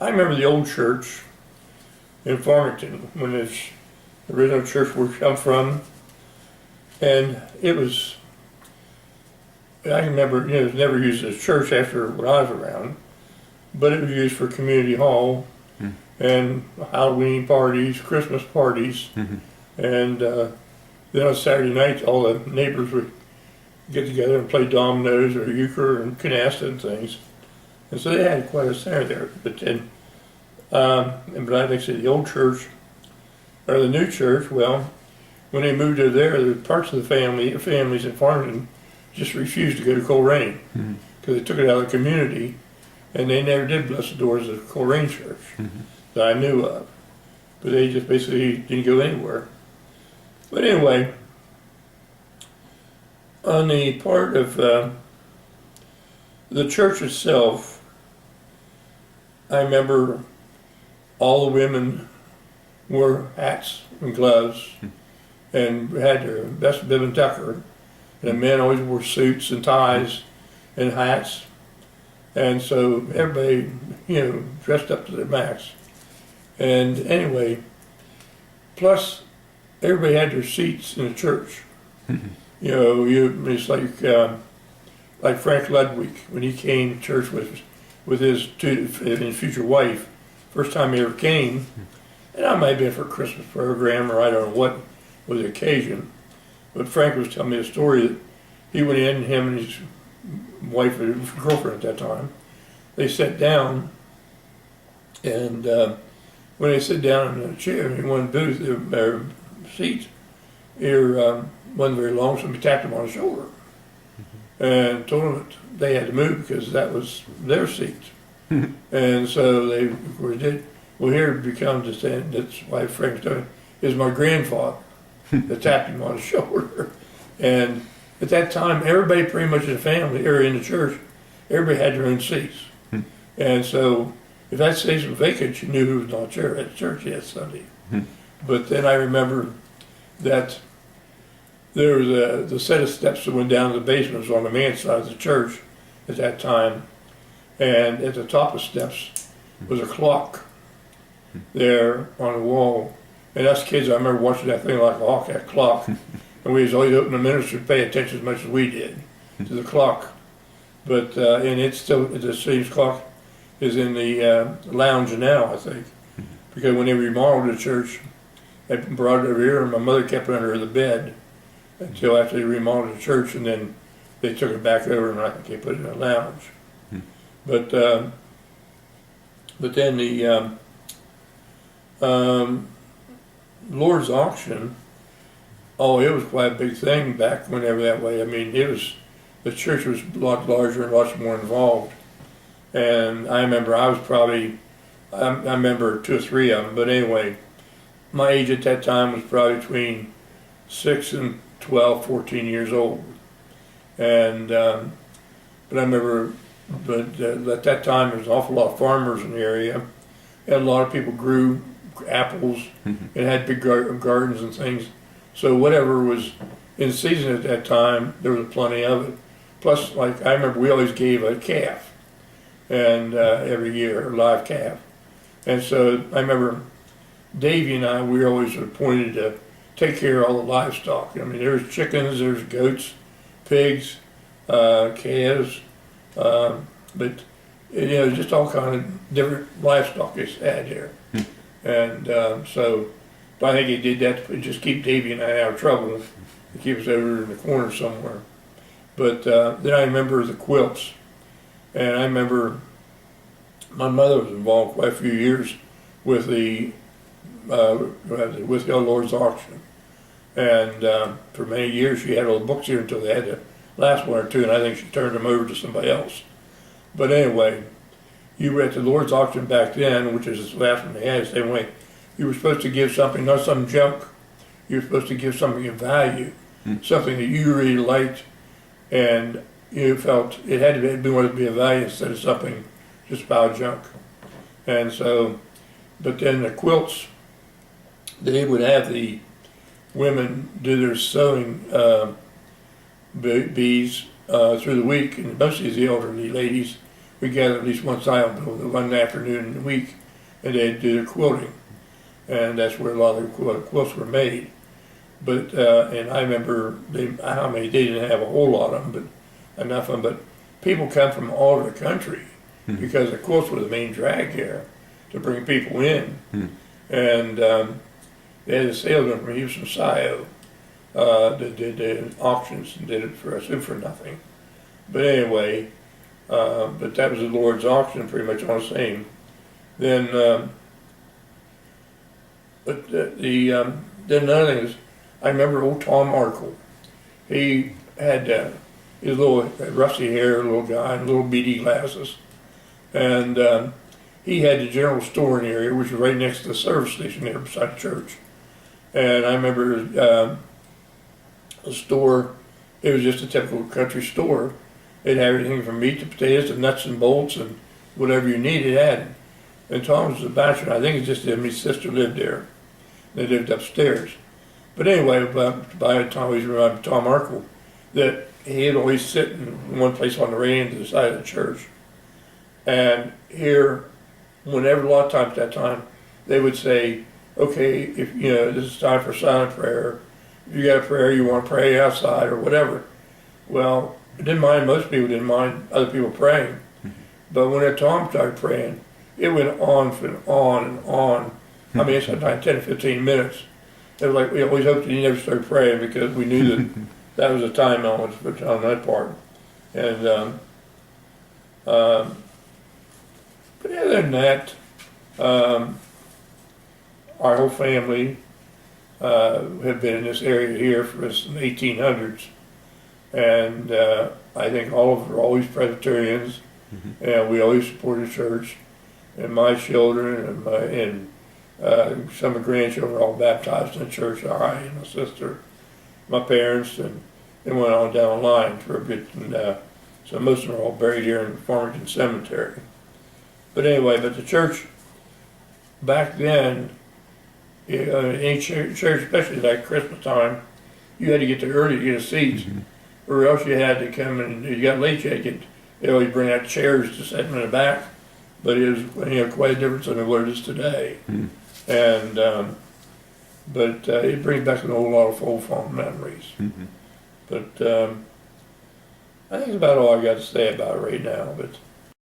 I remember the old church in Farmington when this original church where we come from, and it was. I remember, it was never used as church after when I was around, but it was used for community hall and Halloween parties, Christmas parties, and then on Saturday nights all the neighbors would get together and play dominoes or euchre and canasta and things, and so they had quite a center there. But then, but like I said, the old church or the new church, well, when they moved to there, the parts of the families in Farmington just refused to go to Coleraine because they took it out of the community, and they never did bless the doors of the Coleraine church that I knew of. But they just basically didn't go anywhere. But anyway, on the part of the church itself, I remember all the women wore hats and gloves and had their best bib and tucker. And the men always wore suits and ties and hats. And so everybody, dressed up to their max. And anyway, plus everybody had their seats in the church. It's like Frank Ludwig, when he came to church with his future wife, first time he ever came, and I might have been for a Christmas program or I don't know what was the occasion, but Frank was telling me a story that he went in, him and his wife or girlfriend at that time, they sat down, and when they sit down in a chair in one booth, their seats, wasn't very long, so we tapped them on the shoulder and told them that they had to move because that was their seat. And so they, of course, did. Well, here it becomes the same. That's why Frank's doing it, is my grandfather that tapped him on the shoulder. And at that time, everybody pretty much in the family, or in the church, everybody had their own seats. And so if that seat was vacant, you knew who was not at church that Sunday. But then I remember that there was the set of steps that went down to the basement was on the man's side of the church at that time. And at the top of the steps was a clock there on the wall. And us kids, I remember watching that thing like a hawk, that clock. And we was always hoping the minister would pay attention as much as we did to the clock. But, and it's still, the same clock is in the lounge now, I think. Because when they remodeled the church, they brought it over here, and my mother kept it under the bed until after they remodeled the church, and then they took it back over, and I think they put it in the lounge. But then the Lord's auction, it was quite a big thing back whenever that way. I mean, the church was a lot larger and lots more involved. And I remember I remember 2 or 3 of them, but anyway, my age at that time was probably between 6 and 12, 14 years old. And, but I remember, at that time there was an awful lot of farmers in the area, and a lot of people grew apples and had big gardens and things. So whatever was in season at that time, there was plenty of it. Plus, like, I remember we always gave a calf, and every year, a live calf. And so I remember Davey and I, we were always appointed to take care of all the livestock. I mean, there's chickens, there's goats, pigs, calves, but just all kind of different livestock they had there. And so I think he did that to just keep Davey and I out of trouble, to keep us over in the corner somewhere. But then I remember the quilts, and I remember my mother was involved quite a few years with the Lord's auction, and for many years she had all the books here until they had the last one or two, and I think she turned them over to somebody else. But anyway, you were at the Lord's auction back then, which is the last one they had, the same way. You were supposed to give something, not some junk. You were supposed to give something of value, something that you really liked, and you felt it had to be of value instead of something just about junk. And so, but then the quilts, they would have the women do their sewing bees through the week, and mostly the elderly ladies we gathered at least once one afternoon in the week, and they'd do their quilting, and that's where a lot of the quilts were made. But and I remember they didn't have a whole lot of them, but enough of them. But people come from all over the country because the quilts were the main drag here to bring people in, and they had a salesman from Houston, Ohio, that did auctions and did it for us for nothing. But anyway, but that was the Lord's auction, pretty much all the same. Then, then another thing is, I remember old Tom Markle. He had his little rusty hair, little guy, and little beady glasses, and he had the general store in the area, which was right next to the service station there beside the church. And I remember the store. It was just a typical country store. It had everything from meat to potatoes to nuts and bolts and whatever you needed, it had it. And Tom was a bachelor. I think it's just him. His sister lived there. They lived upstairs. But anyway, by the time we remember Tom Markle, that he'd always sit in one place on the right hand to the side of the church. And here, a lot of times at that time, they would say, okay, if this is time for silent prayer, if you got a prayer you want to pray outside or whatever. Well, most people didn't mind other people praying. But when Tom started praying, it went on and on and on. I mean, sometimes 10 or 15 minutes. It was like we always hoped that he never started praying because we knew that that was a time element on that part. And but other than that, our whole family have been in this area here since the 1800s, and I think all of them are always Presbyterians, and we always supported church. And my children and some of the grandchildren were all baptized in church. I and my sister, my parents, and they went on down the line for a bit. And so most of them are all buried here in Farmington Cemetery. But anyway, the church back then, any church, especially like Christmas time, you had to get there early to get a seat, or else you had to come and you got late. They always bring out chairs to sit in the back. But it was quite a difference than what it is today. And but it brings back an old lot of old fond memories. But I think that's about all I got to say about it right now. But